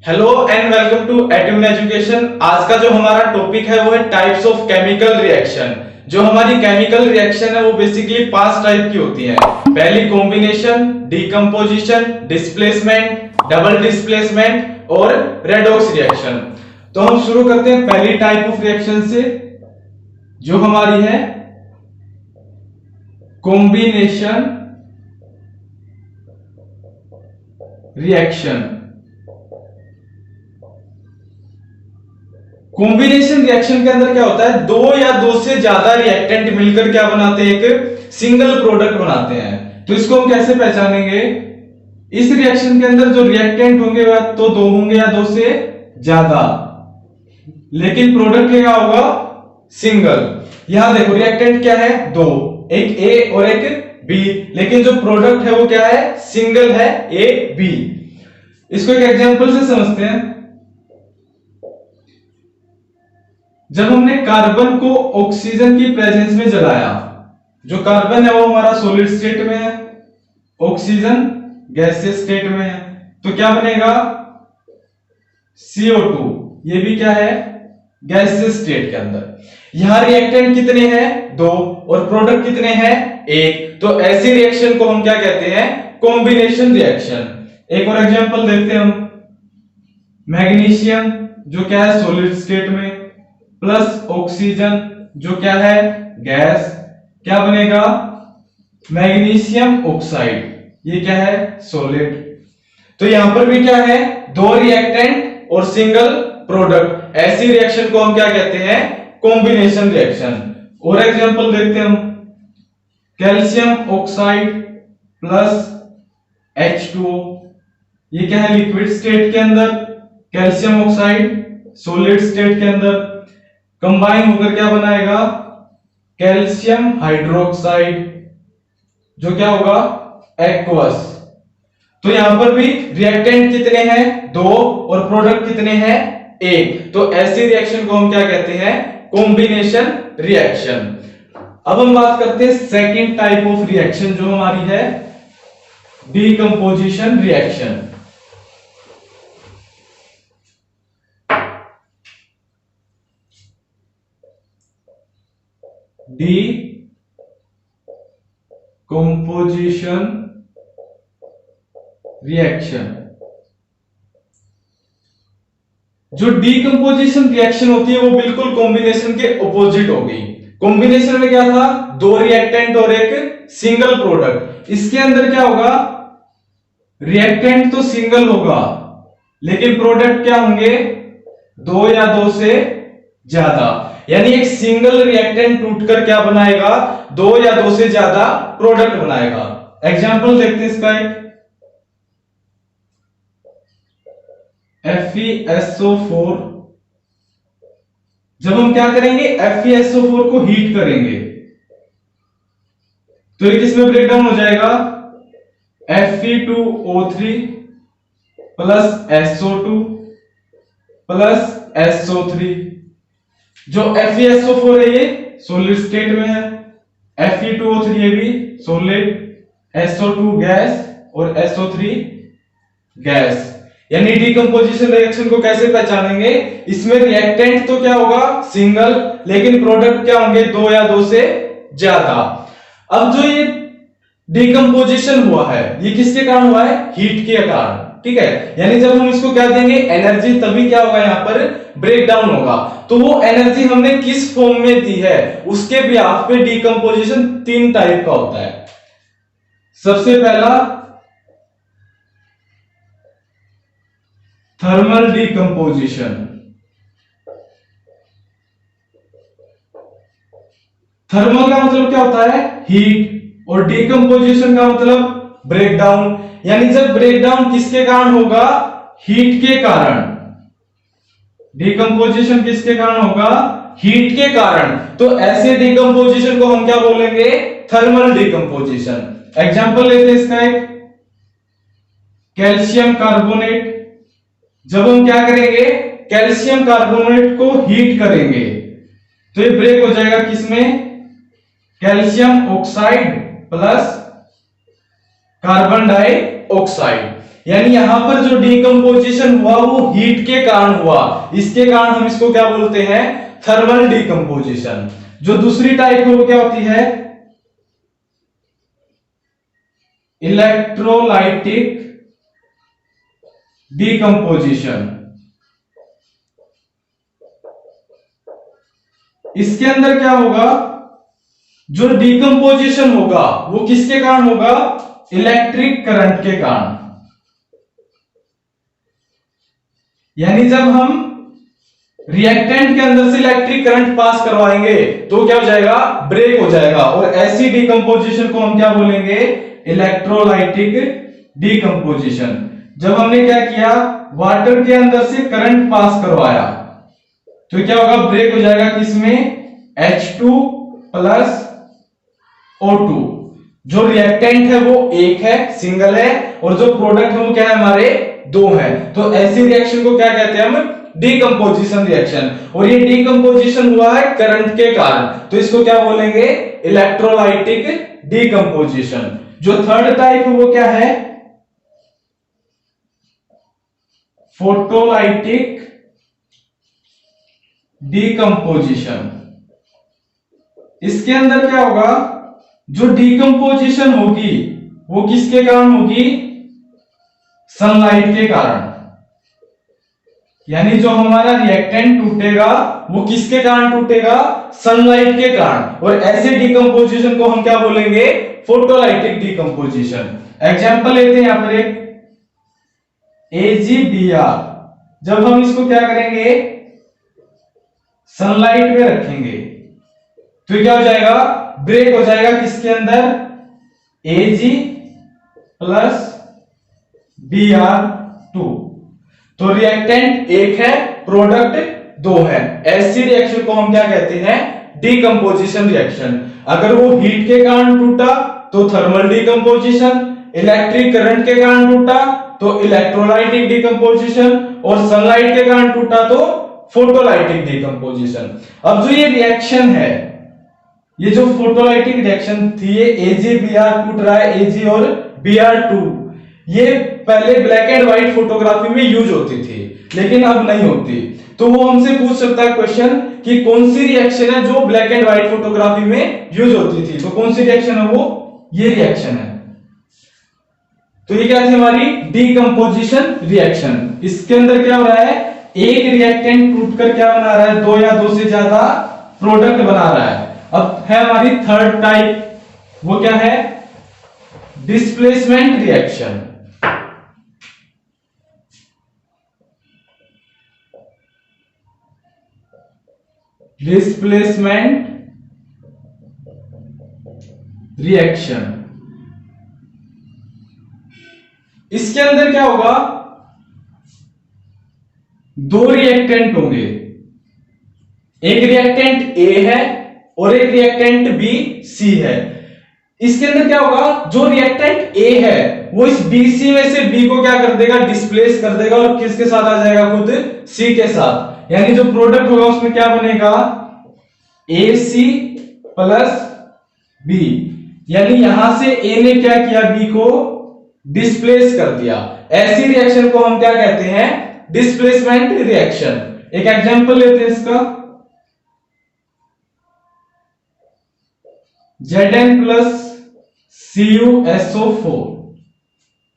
Hello and welcome to Atom education. आज का जो हमारा टॉपिक है वो है टाइप्स ऑफ केमिकल रिएक्शन। जो हमारी केमिकल रिएक्शन है वो बेसिकली 5 टाइप की होती है। पहली combination, decomposition, displacement, double displacement और रेडॉक्स रिएक्शन। तो हम शुरू करते हैं पहली टाइप ऑफ रिएक्शन से, जो हमारी है कॉम्बिनेशन रिएक्शन। कॉम्बिनेशन रिएक्शन के अंदर क्या होता है, दो या दो से ज्यादा रिएक्टेंट मिलकर क्या बनाते हैं, एक सिंगल प्रोडक्ट बनाते हैं। तो इसको हम कैसे पहचानेंगे? इस रिएक्शन के अंदर जो रिएक्टेंट होंगे वह तो दो होंगे या दो से ज्यादा, लेकिन प्रोडक्ट क्या होगा, सिंगल। यहां देखो रिएक्टेंट क्या है, दो, एक ए और एक बी, लेकिन जो प्रोडक्ट है वो क्या है, सिंगल है, ए बी। इसको एक एग्जांपल से समझते हैं। जब हमने कार्बन को ऑक्सीजन की प्रेजेंस में जलाया, जो कार्बन है वो हमारा सॉलिड स्टेट में है, ऑक्सीजन गैसियस स्टेट में है, तो क्या बनेगा, CO2। ये भी क्या है, गैसियस स्टेट के अंदर। यहां रिएक्टेंट कितने हैं, दो, और प्रोडक्ट कितने हैं, एक। तो ऐसी रिएक्शन को हम क्या कहते हैं, कॉम्बिनेशन रिएक्शन। एक और एग्जांपल देखते हैं हम। मैग्नीशियम जो क्या है, सॉलिड स्टेट में, प्लस ऑक्सीजन जो क्या है, गैस, क्या बनेगा, मैग्नीशियम ऑक्साइड। ये क्या है, सॉलिड। तो यहां पर भी क्या है, दो रिएक्टेंट और सिंगल प्रोडक्ट। ऐसी रिएक्शन को हम क्या कहते हैं, कॉम्बिनेशन रिएक्शन। और एग्जांपल देखते हैं हम। कैल्शियम ऑक्साइड प्लस H2O, ये क्या है, लिक्विड स्टेट के अंदर, कैल्शियम ऑक्साइड सॉलिड स्टेट के अंदर, कंबाइन होकर क्या बनाएगा, कैल्शियम हाइड्रोक्साइड, जो क्या होगा, एक्वस। तो यहां पर भी रिएक्टेंट कितने हैं, दो, और प्रोडक्ट कितने हैं, एक। तो ऐसी रिएक्शन को हम क्या कहते हैं, कॉम्बिनेशन रिएक्शन। अब हम बात करते हैं सेकंड टाइप ऑफ रिएक्शन, जो हमारी है डीकंपोजिशन रिएक्शन। Decomposition reaction. जो डीकंपोजिशन रिएक्शन होती है वो बिल्कुल कॉम्बिनेशन के ऑपोजिट हो गई। कॉम्बिनेशन में क्या था, दो रिएक्टेंट और एक सिंगल प्रोडक्ट। इसके अंदर क्या होगा, रिएक्टेंट तो सिंगल होगा, लेकिन प्रोडक्ट क्या होंगे, दो या दो से ज्यादा। यानी एक सिंगल रिएक्टेंट टूटकर क्या बनाएगा, दो या दो से ज्यादा प्रोडक्ट बनाएगा। एग्जांपल देखते हैं इसका एक। FeSO4, जब हम क्या करेंगे, FeSO4 को हीट करेंगे तो ये किसमें ब्रेकडाउन हो जाएगा, Fe2O3 plus SO2 plus SO3। जो FeSO4 है ये सॉलिड स्टेट में है, Fe2O3 ये भी सॉलिड, SO2 गैस और SO3 गैस। यानी डीकंपोजिशन रिएक्शन को कैसे पहचानेंगे, इसमें रिएक्टेंट तो क्या होगा, सिंगल, लेकिन प्रोडक्ट क्या होंगे, दो या दो से ज्यादा। अब जो ये डीकंपोजिशन हुआ है ये किसके कारण हुआ है, हीट के कारण, ठीक है। यानी जब हम इसको क्या देंगे, एनर्जी, तभी क्या होगा, यहां पर ब्रेक डाउन होगा। तो वो एनर्जी हमने किस फॉर्म में दी है, उसके बिहाफ पे डीकंपोजिशन 3 टाइप का होता है। सबसे पहला थर्मल डीकंपोजिशन। थर्मल का मतलब क्या होता है, हीट, और डीकंपोजिशन का मतलब ब्रेकडाउन। यानी जब ब्रेकडाउन किसके कारण होगा, हीट के कारण। डीकंपोजिशन किसके कारण होगा, हीट के कारण। तो ऐसे डीकंपोजिशन को हम क्या बोलेंगे, थर्मल डीकंपोजिशन। एग्जांपल लेते हैं इसका एक। कैल्शियम कार्बोनेट, जब हम क्या करेंगे, कैल्शियम कार्बोनेट को हीट करेंगे तो ये ब्रेक हो जाएगा किसमें, calcium oxide plus carbon dioxide. यानी यहां पर जो डिकम्पोजिशन हुआ वो हीट के कारण हुआ, इसके कारण हम इसको क्या बोलते हैं, थर्मल डिकम्पोजिशन। जो दूसरी टाइप है वो क्या होती है, इलेक्ट्रोलाइटिक डिकम्पोजिशन। इसके अंदर क्या होगा, जो डिकम्पोजिशन होगा वो किसके कारण होगा, इलेक्ट्रिक करंट के कारण। यानी जब हम रिएक्टेंट के अंदर से इलेक्ट्रिक करंट पास करवाएंगे तो क्या हो जाएगा, ब्रेक हो जाएगा, और ऐसी डिकम्पोजिशन को हम क्या बोलेंगे, इलेक्ट्रोलाइटिक डिकम्पोजिशन। जब हमने क्या किया, वाटर के अंदर से करंट पास करवाया तो क्या होगा, ब्रेक हो जाएगा किसमें, H2 प्लस O2। जो रिएक्टेंट है वो एक है, सिंगल है, और जो प्रोडक्ट है वो क्या है, हमारे दो है। तो ऐसी रिएक्शन को क्या कहते हैं हम, डिकम्पोजिशन रिएक्शन। और ये डिकम्पोजिशन हुआ है करंट के कारण, तो इसको क्या बोलेंगे, इलेक्ट्रोलाइटिक डिकम्पोजिशन। जो थर्ड टाइप है वो क्या है, फोटोलाइटिक डिकम्पोजिशन। इसके अंदर क्या होगा, जो डिकम्पोजिशन होगी वो किसके कारण होगी, सनलाइट के कारण। यानी जो हमारा रिएक्टेंट टूटेगा वो किसके कारण टूटेगा, सनलाइट के कारण। और ऐसे डिकम्पोजिशन को हम क्या बोलेंगे, फोटोलाइटिक डिकम्पोजिशन। एग्जांपल लेते हैं यहां पर एक AgBr। जब हम इसको क्या करेंगे, सनलाइट में रखेंगे तो क्या हो जाएगा, ब्रेक हो जाएगा किसके अंदर, Ag प्लस Br2। तो रिएक्टेंट एक है, प्रोडक्ट दो है। ऐसी रिएक्शन को हम क्या कहते हैं, डिकम्पोजिशन रिएक्शन। अगर वो हीट के कारण टूटा तो थर्मल डिकम्पोजिशन, इलेक्ट्रिक करंट के कारण टूटा तो इलेक्ट्रोलाइटिक डिकम्पोजिशन, और सनलाइट के कारण टूटा तो फोटोलाइटिक डिकम्पोजिशन। अब जो ये रिएक्शन है, ये जो फोटोलाइटिक रिएक्शन थी, ये AgBr टूट रहा है, Ag और Br2, ये पहले ब्लैक एंड व्हाइट फोटोग्राफी में यूज होती थी, लेकिन अब नहीं होती। तो वो हमसे पूछ सकता है क्वेश्चन कि कौन सी रिएक्शन है जो ब्लैक एंड व्हाइट फोटोग्राफी में यूज होती थी, तो कौन सी रिएक्शन है वो, ये रिएक्शन है। तो ये क्या थी हमारी, डिकम्पोजिशन रिएक्शन। इसके अंदर क्या हो रहा है, एक रिएक्टेंट टूटकर क्या बना रहा है, दो या दो से ज्यादा प्रोडक्ट बना रहा है। अब है हमारी थर्ड टाइप, वो क्या है, डिस्प्लेसमेंट रिएक्शन। डिस्प्लेसमेंट रिएक्शन, इसके अंदर क्या होगा, दो रिएक्टेंट होंगे, एक रिएक्टेंट A है और एक रिएक्टेंट B C है। इसके अंदर क्या होगा, जो रिएक्टेंट A है वो इस BC में से B को क्या कर देगा, डिस्प्लेस कर देगा, और किसके साथ आ जाएगा, खुद C के साथ। यानी जो प्रोडक्ट होगा उसमें क्या बनेगा, AC प्लस B। यानी यहां से A ने क्या किया, B को डिस्प्लेस कर दिया। ऐसी रिएक्शन को हम क्या कहते हैं, डिस्प्लेसमेंट रिएक्शन। एक एग्जांपल लेते हैं इसका, Zn प्लस CuSO4।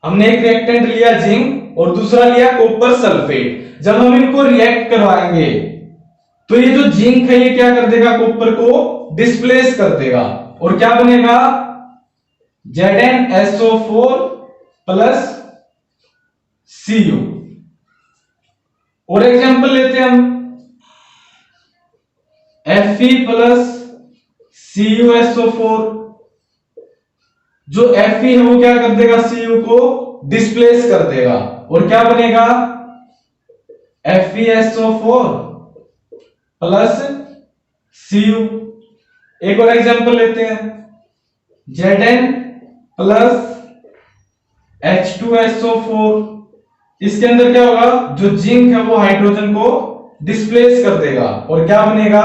हमने एक रिएक्टेंट लिया जिंक और दूसरा लिया कॉपर सल्फेट। जब हम इनको रिएक्ट करवाएंगे तो ये जो जिंक है ये क्या कर देगा, कॉपर को डिस्प्लेस कर देगा, और क्या बनेगा, ZnSO4 प्लस Cu। और एग्जांपल लेते हैं हम, Fe प्लस CuSO4। जो Fe है वो क्या कर देगा, Cu को डिस्प्लेस कर देगा, और क्या बनेगा, FeSO4 प्लस Cu। एक और एग्जांपल लेते हैं, Zn प्लस H2SO4। इसके अंदर क्या होगा, जो जिंक है वो हाइड्रोजन को डिस्प्लेस कर देगा, और क्या बनेगा,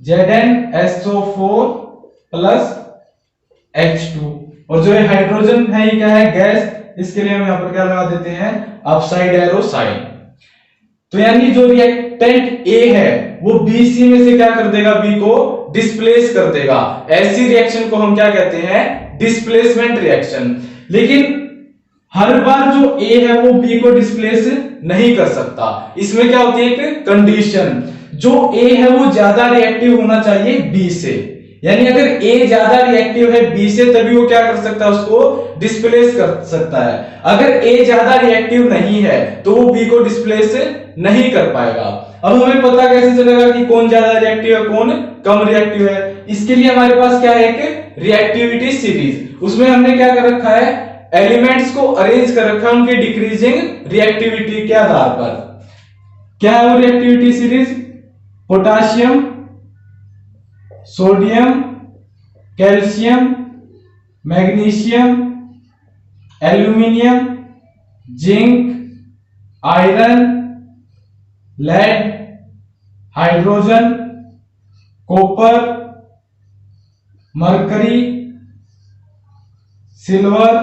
ZnSO4 प्लस H2। और जो ये हाइड्रोजन है ये क्या है, गैस, इसके लिए हम यहाँ पर क्या लगा देते हैं, अपसाइड एरो साइन। तो यानी जो रिएक्टेंट ए है वो बी सी में से क्या कर देगा, बी को डिस्प्लेस कर देगा। ऐसी रिएक्शन को हम क्या कहते हैं, डिस्प्लेसमेंट रिएक्शन। लेकिन हर बार जो ए है वो बी को डिस्प्लेस नहीं कर सकता। इसमें क्या होती है, एक कंडीशन, जो ए है वो ज्यादा रिएक्टिव होना चाहिए बी से। यानी अगर ए ज्यादा रिएक्टिव है बी से तभी वो क्या कर सकता है, उसको डिस्प्लेस कर सकता है। अगर ए ज्यादा रिएक्टिव नहीं है तो वो बी को डिस्प्लेस नहीं कर पाएगा। अब हमें पता कैसे चलेगा कि कौन ज्यादा रिएक्टिव है कौन कम रिएक्टिव है? इसके लिए हमारे पास क्या है, एक रिएक्टिविटी सीरीज। उसमें हमने क्या कर रखा है, एलिमेंट्स को अरेंज कर रखा है उनकी डिक्रीजिंग रिएक्टिविटी के आधार पर। क्या है वो reactivity series? Potassium, sodium, calcium, magnesium, aluminium, zinc, iron, lead, hydrogen, copper, mercury, silver,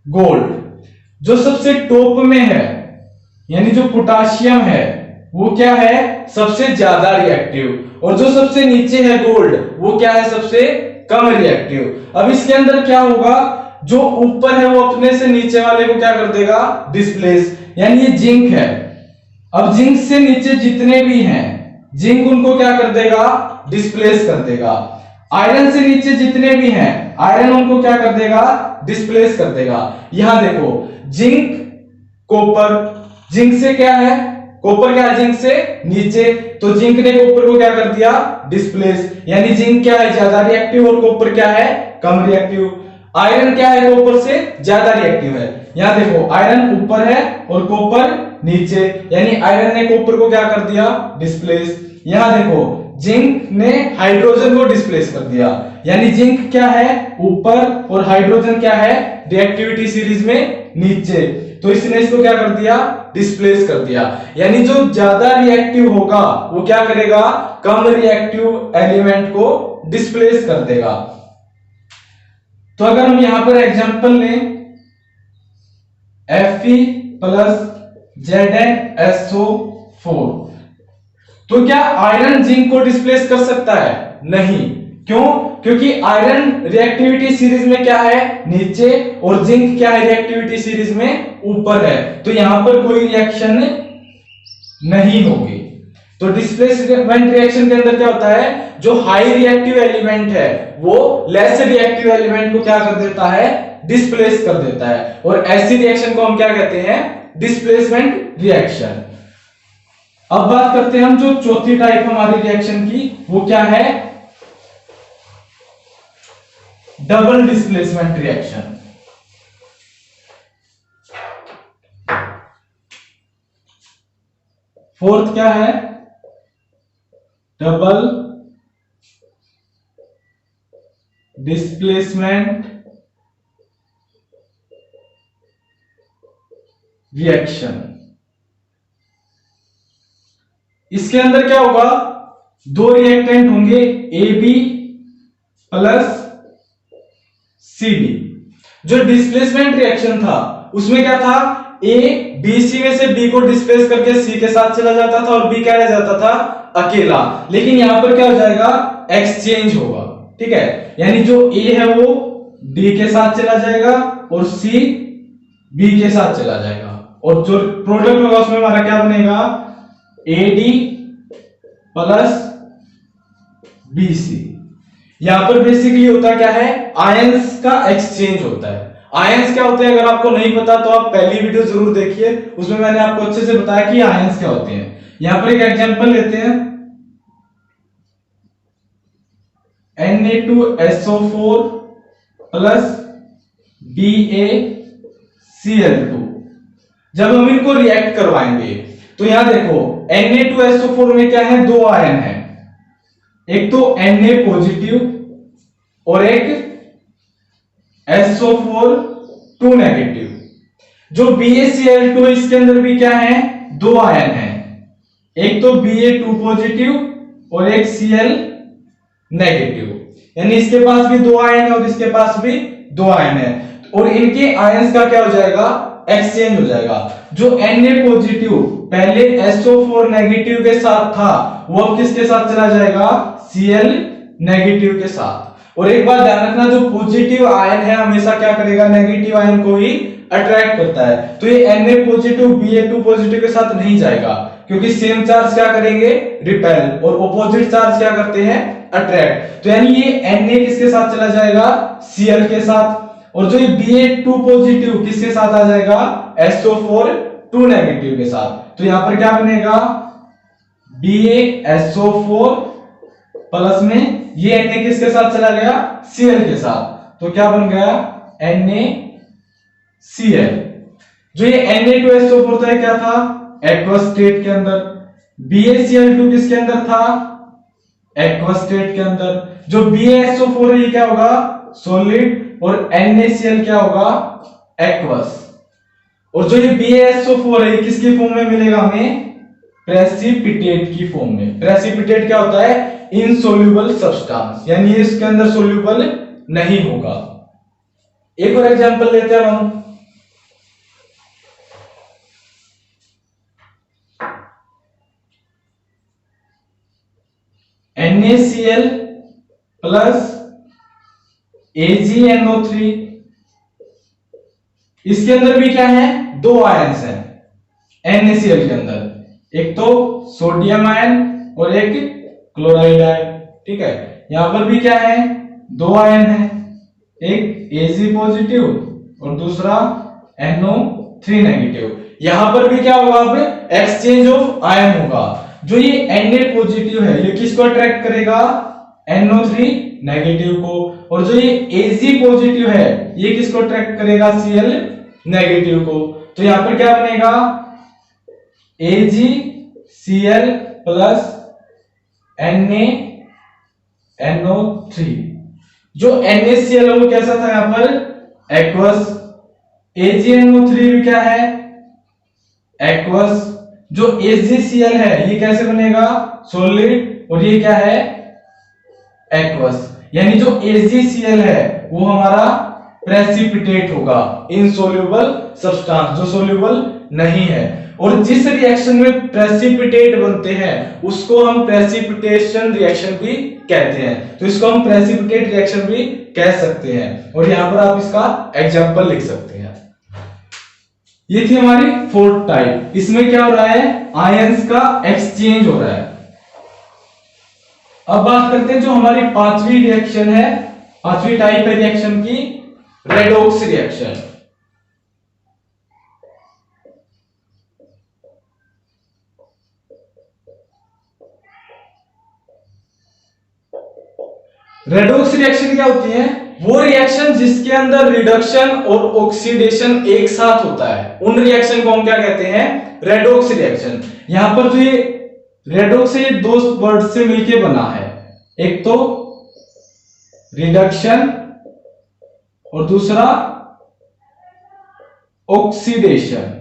gold. जो सबसे टॉप में है यानी जो पोटाशियम है वो क्या है, सबसे ज्यादा रिएक्टिव, और जो सबसे नीचे है गोल्ड वो क्या है, सबसे कम रिएक्टिव। अब इसके अंदर क्या होगा, जो ऊपर है वो अपने से नीचे वाले को क्या कर देगा, डिस्प्लेस। यानी ये जिंक है, अब जिंक से नीचे जितने भी हैं जिंक उनको क्या कर देगा, डिस्प्लेस कर देगा। आयरन से नीचे जितने भी हैं आयरन उनको क्या कर देगा, डिस्प्लेस कर देगा। यहां देखो जिंक, कॉपर, जिंक से क्या है, कॉपर क्या है जिंक से नीचे, तो जिंक ने कॉपर को क्या कर दिया, डिस्प्लेस। यानी जिंक क्या है, ज्यादा रिएक्टिव, और कॉपर क्या है, कम रिएक्टिव। आयरन क्या है, कॉपर से ज्यादा रिएक्टिव है। यहां देखो आयरन ऊपर है और कॉपर नीचे, यानी आयरन ने कॉपर को क्या कर दिया, डिस्प्लेस। यहां देखो जिंक ने हाइड्रोजन को डिस्प्लेस कर दिया, यानी जिंक क्या है ऊपर और हाइड्रोजन क्या है रिएक्टिविटी सीरीज में नीचे, तो इसने इसको क्या कर दिया, डिस्प्लेस कर दिया। यानी जो ज्यादा रिएक्टिव होगा वो क्या करेगा, कम रिएक्टिव एलिमेंट को डिस्प्लेस कर देगा। तो अगर हम यहां पर एग्जांपल लें Fe प्लस ZnSO4, तो क्या आयरन जिंक को डिस्प्लेस कर सकता है? नहीं। क्यों? क्योंकि आयरन रिएक्टिविटी सीरीज में क्या है, नीचे, और जिंक क्या है रिएक्टिविटी सीरीज में ऊपर है, तो यहां पर कोई रिएक्शन नहीं होगी। तो डिस्प्लेसमेंट रिएक्शन के अंदर क्या होता है, जो हाई रिएक्टिव एलिमेंट है वो लेस रिएक्टिव एलिमेंट को क्या कर देता है, डिस्प्लेस कर देता है, और ऐसी रिएक्शन को हम क्या कहते हैं, डिस्प्लेसमेंट रिएक्शन। अब बात करते हैं हम जो चौथी टाइप हमारी रिएक्शन की, वो क्या है, डबल डिस्प्लेसमेंट रिएक्शन। फोर्थ क्या है, डबल डिस्प्लेसमेंट रिएक्शन। इसके अंदर क्या होगा, दो रिएक्टेंट होंगे A B plus C B. जो डिस्प्लेसमेंट रिएक्शन था उसमें क्या था, ए बी सी में से बी को डिस्प्लेस करके सी के साथ चला जाता था और बी क्या रह जाता था, अकेला। लेकिन यहां पर क्या हो जाएगा, एक्सचेंज होगा, ठीक है। यानी जो ए है वो डी के साथ चला जाएगा और सी बी के साथ चला जाएगा, और जो प्रोडक्ट होगा उसमें हमारा क्या बनेगा, AD प्लस BC। यहां पर बेसिकली होता क्या है, आयंस का एक्सचेंज होता है। आयंस क्या होते हैं अगर आपको नहीं पता तो आप पहली वीडियो जरूर देखिए, उसमें मैंने आपको अच्छे से बताया कि आयंस क्या होते हैं। यहां पर एक एग्जांपल लेते हैं, Na2SO4 प्लस BaCl2। जब हम इनको रिएक्ट करवाएंगे तो यहां देखो Na2SO4 में क्या है, दो आयन है, एक तो Na पॉजिटिव और एक SO4 2 नेगेटिव। जो BaCl2 इसके अंदर भी क्या है, दो आयन है, एक तो Ba2 पॉजिटिव और एक Cl नेगेटिव। यानी इसके पास भी दो आयन है और इसके पास भी दो आयन है, और इनके आयंस का क्या हो जाएगा, एक्सचेंज हो जाएगा। जो Na पॉजिटिव पहले SO4 नेगेटिव के साथ था वो अब किसके साथ चला जाएगा, Cl नेगेटिव के साथ। और एक बात ध्यान रखना, जो पॉजिटिव आयन है हमेशा क्या करेगा, नेगेटिव आयन को ही अट्रैक्ट करता है। तो ये Na पॉजिटिव Ba2 पॉजिटिव के साथ नहीं जाएगा, क्योंकि सेम चार्ज क्या करेंगे, रिपेल, और ऑपोजिट चार्ज क्या करते हैं, अट्रैक्ट। तो यानी ये Na किसके साथ चला जाएगा, Cl के साथ। और जो ये Ba2 पॉजिटिव किसके साथ आ जाएगा, SO4 2 नेगेटिव के साथ। तो यहां पर क्या बनेगा, BaSO4 प्लस में ये Na किसके साथ चला गया, Cl के साथ। तो क्या बन गया, NaCl। जो ये Na2SO4 था क्या था, एक्वस स्टेट के अंदर। BaCl2 किसके अंदर था, एक्वस स्टेट के अंदर। जो BaSO4 है ये क्या होगा, सॉलिड, और NaCl क्या होगा, एक्वस। और जो ये BaSO4 है ये किसकी फॉर्म में मिलेगा हमें, प्रेसिपिटेट की फॉर्म में। प्रेसिपिटेट क्या होता है, इनसोल्यूबल सब्सटेंस, यानी ये इसके अंदर सोल्यूबल नहीं होगा। एक और एग्जांपल लेते हैं हम। NaCl प्लस AgNO3, इसके अंदर भी क्या है, दो आयंस हैं NaCl के अंदर, एक तो सोडियम आयन और एक क्लोराइड आयन। ठीक है, यहां पर भी क्या है, दो आयन है, एक Ag पॉजिटिव और दूसरा NO3 नेगेटिव। यहां पर भी क्या होगा, अब एक्सचेंज ऑफ आयन होगा। जो ये Na पॉजिटिव है ये किसको अट्रैक्ट करेगा, NO3 नेगेटिव को, और जो ये Ag पॉजिटिव है ये किसको अट्रैक्ट करेगा, Cl नेगेटिव को। तो यहां पर क्या बनेगा, AgCl प्लस NaNO3। जो NaCl है वो कैसा था, यहां पर एक्वस। AgNO3 भी क्या है, एक्वस। जो AgCl है ये कैसे बनेगा, सॉलिड, और ये क्या है, एक्वस। यानी जो AgCl है वो हमारा प्रेसिपिटेट होगा, इनसोल्यूबल सब्सटेंस, जो सोल्यूबल नहीं है। और जिस रिएक्शन में प्रेसिपिटेट बनते हैं उसको हम प्रेसिपिटेशन रिएक्शन भी कहते हैं। तो इसको हम प्रेसिपिटेट रिएक्शन भी कह सकते हैं, और यहां पर आप इसका एग्जांपल लिख सकते हैं। ये थी हमारी फोर्थ टाइप। इसमें क्या हो रहा है, आयंस का एक्सचेंज हो रहा है। अब बात करते हैं जो हमारी पांचवी रिएक्शन है, पांचवी टाइप है रिएक्शन की, रेडॉक्स रिएक्शन। रेडॉक्स रिएक्शन क्या होती है, वो रिएक्शन जिसके अंदर रिडक्शन और ऑक्सीडेशन एक साथ होता है, उन रिएक्शन को हम क्या कहते हैं, रेडॉक्स रिएक्शन। यहां पर जो ये रेडॉक्स ये दो वर्ड से मिलके बना है, एक तो रिडक्शन और दूसरा ऑक्सीडेशन।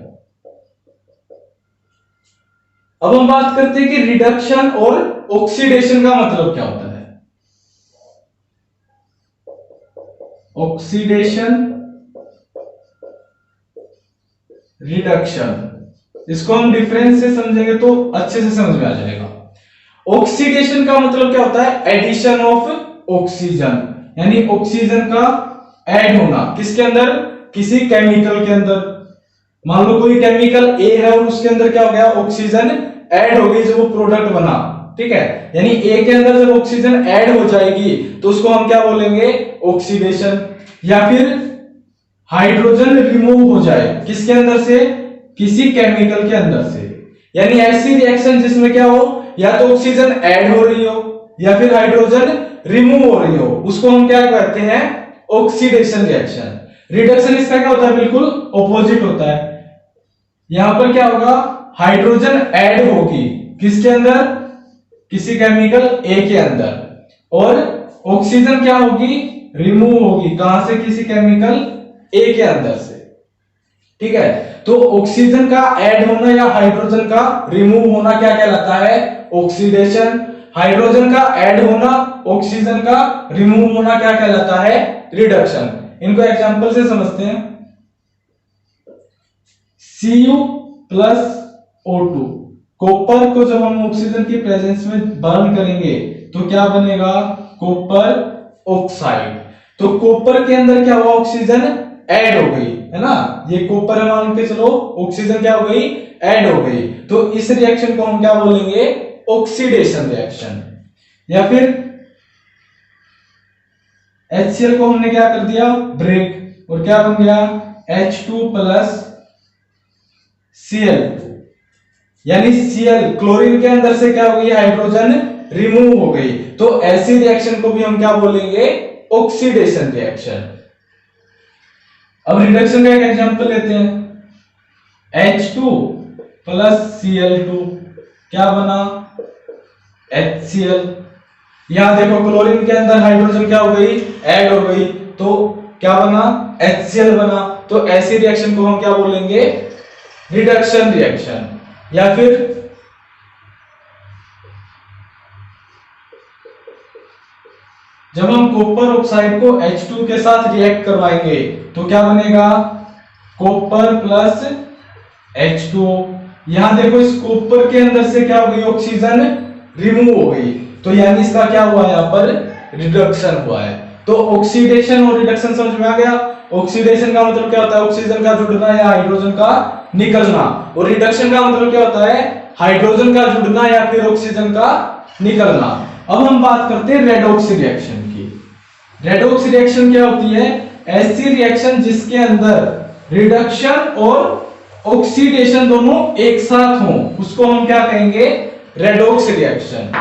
अब हम बात करते हैं कि रिडक्शन और ऑक्सीडेशन का मतलब क्या होता है। ऑक्सीडेशन, रिडक्शन, इसको हम डिफरेंस से समझेंगे तो अच्छे से समझ में आ जाएगा। ऑक्सीडेशन का मतलब क्या होता है, एडिशन ऑफ ऑक्सीजन, यानी ऑक्सीजन का ऐड होना किसके अंदर, किसी केमिकल के अंदर। मान लो कोई केमिकल ए है और उसके अंदर क्या हो गया, ऑक्सीजन ऐड हो गई, जो वो प्रोडक्ट बना। ठीक है, यानी ए के अंदर जब ऑक्सीजन ऐड हो जाएगी तो उसको हम क्या बोलेंगे, ऑक्सीडेशन। या फिर हाइड्रोजन रिमूव हो जाए किसके अंदर से, किसी केमिकल के अंदर से। यानी ऐसी रिएक्शन जिसमें क्या हो, या तो ऑक्सीजन ऐड हो रही हो या फिर हाइड्रोजन रिमूव हो रही हो, उसको हम क्या कहते हैं, ऑक्सीडेशन रिएक्शन। रिडक्शन इसका क्या होता है, बिल्कुल ऑपोजिट होता है। यहां पर क्या होगा, हाइड्रोजन ऐड होगी किसके अंदर, किसी केमिकल ए के अंदर, और ऑक्सीजन क्या होगी, रिमूव होगी, कहां से, किसी केमिकल ए के अंदर से। ठीक है, तो ऑक्सीजन का ऐड होना या हाइड्रोजन का रिमूव होना क्या कहलाता है, ऑक्सीडेशन। हाइड्रोजन का ऐड होना, ऑक्सीजन का रिमूव होना क्या कहलाता है, रिडक्शन। इनको एग्जांपल से समझते हैं। Cu प्लस O2, कॉपर को जब हम ऑक्सीजन की प्रेजेंस में बर्न करेंगे तो क्या बनेगा, कॉपर ऑक्साइड। तो कॉपर के अंदर क्या हुआ, ऑक्सीजन ऐड हो गई है ना, ये कॉपर है मान के चलो, ऑक्सीजन क्या हो गई, ऐड हो गई। तो इस रिएक्शन को हम क्या बोलेंगे, ऑक्सीडेशन रिएक्शन। या फिर HCl को हमने क्या कर दिया, ब्रेक, और क्या बन गया H2 प्लस Cl2, यानी Cl क्लोरीन के अंदर से क्या हो गई, हाइड्रोजन रिमूव हो गई। तो ऐसी रिएक्शन को भी हम क्या बोलेंगे, ऑक्सीडेशन रिएक्शन। अब रिडक्शन का एक एग्जांपल लेते हैं, H2 प्लस Cl2 क्या बना, HCl। यहां देखो क्लोरीन के अंदर हाइड्रोजन क्या हो गई, ऐड हो गई, तो क्या बना, HCl बना। तो ऐसी रिएक्शन को हम क्या बोलेंगे, रिडक्शन रिएक्शन। या फिर जब हम कॉपर ऑक्साइड को H2 के साथ रिएक्ट करवाएंगे तो क्या बनेगा, कॉपर प्लस H2O। यहां देखो इस कॉपर के अंदर से क्या हो गई, ऑक्सीजन रिमूव हो गई, तो यानी इसका क्या हुआ, यहां पर रिडक्शन हुआ है। तो ऑक्सीडेशन और रिडक्शन समझ में आ गया। ऑक्सीडेशन का मतलब क्या होता है, ऑक्सीजन का जुड़ना या हाइड्रोजन का निकलना, और रिडक्शन का मतलब क्या होता है, हाइड्रोजन का जुड़ना या फिर ऑक्सीजन का निकलना। अब हम बात करते हैं रेडॉक्स रिएक्शन की। रेडॉक्स रिएक्शन क्या होती है, ऐसी रिएक्शन जिसके अंदर रिडक्शन और ऑक्सीडेशन दोनों एक साथ हों, उसको हम क्या कहेंगे, रेडॉक्स रिएक्शन।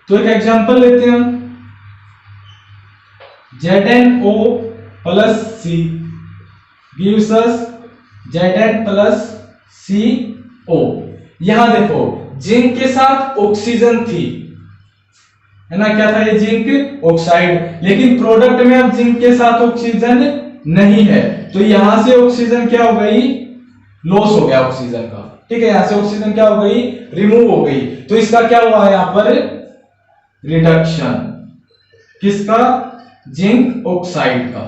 तो एक एग्जांपल लेते हैं हम, ZnO plus C gives us Zn plus CO। यहां देखो जिंक के साथ ऑक्सीजन थी, है ना, क्या था ये, जिंक ऑक्साइड, लेकिन प्रोडक्ट में अब जिंक के साथ ऑक्सीजन नहीं है, तो यहां से ऑक्सीजन क्या हो गई, लॉस हो गया ऑक्सीजन का, ठीक है, यहां से ऑक्सीजन क्या हो गई, रिमूव हो गई। तो इसका क्या हुआ है, यहां पर रिडक्शन, किसका, जिंक ऑक्साइड का,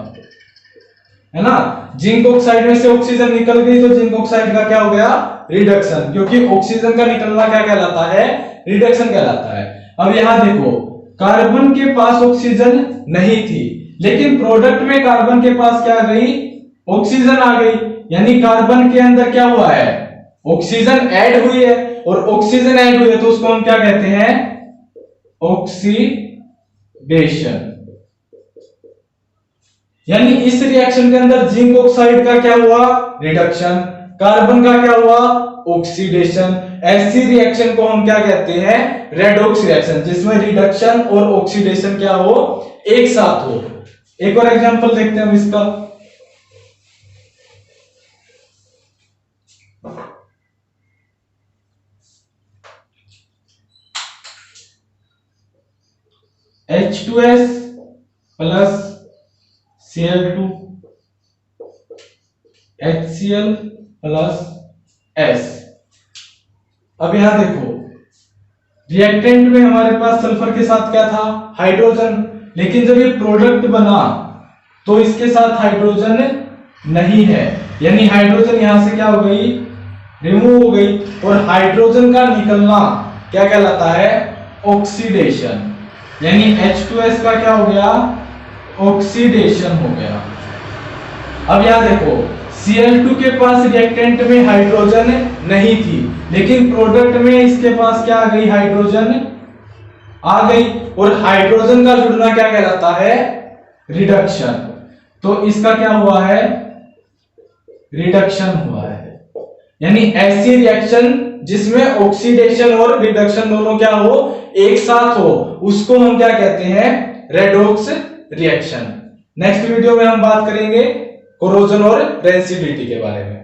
है ना। जिंक ऑक्साइड में से ऑक्सीजन निकल गई तो जिंक ऑक्साइड का क्या हो गया, रिडक्शन, क्योंकि ऑक्सीजन का निकलना क्या कहलाता है, रिडक्शन कहलाता है। अब यहां देखो कार्बन के पास ऑक्सीजन नहीं थी, लेकिन प्रोडक्ट में कार्बन के पास क्या आ गई, ऑक्सीजन आ गई, यानी कार्बन के अंदर क्या हुआ है, ऑक्सीजन ऐड हुई है, और ऑक्सीजन ऐड हुई है तो उसको हम क्या कहते हैं, ऑक्सीडेशन। यानी इस रिएक्शन के अंदर जिंक ऑक्साइड का क्या हुआ, रिडक्शन, कार्बन का क्या हुआ, ऑक्सीडेशन। ऐसी रिएक्शन को हम क्या कहते हैं, रेडॉक्स रिएक्शन, जिसमें रिडक्शन और ऑक्सीडेशन क्या हो, एक साथ हो। एक और एग्जांपल देखते हैं हम इसका, H2S plus Cl2 HCl plus S। अब यहां देखो रिएक्टेंट में हमारे पास सल्फर के साथ क्या था, हाइड्रोजन, लेकिन जब ये प्रोडक्ट बना तो इसके साथ हाइड्रोजन नहीं है, यानी हाइड्रोजन यहां से क्या हो गई, रिमूव हो गई, और हाइड्रोजन का निकलना क्या कहलाता है, ऑक्सीडेशन, यानी H2S का क्या हो गया, ऑक्सीडेशन हो गया। अब यहां देखो Cl2 के पास रिएक्टेंट में हाइड्रोजन नहीं थी, लेकिन प्रोडक्ट में इसके पास क्या आ गई, हाइड्रोजन आ गई, और हाइड्रोजन का जुड़ना क्या कहलाता है, रिडक्शन। तो इसका क्या हुआ है, रिडक्शन हुआ है। यानी ऐसी रिएक्शन जिसमें ऑक्सीडेशन और रिडक्शन दोनों क्या हो, एक साथ हो, उसको हम क्या कहते हैं, रेडॉक्स रिएक्शन। नेक्स्ट वीडियो में हम बात करेंगे कोरोजन और रेंसिडिटी के बारे में।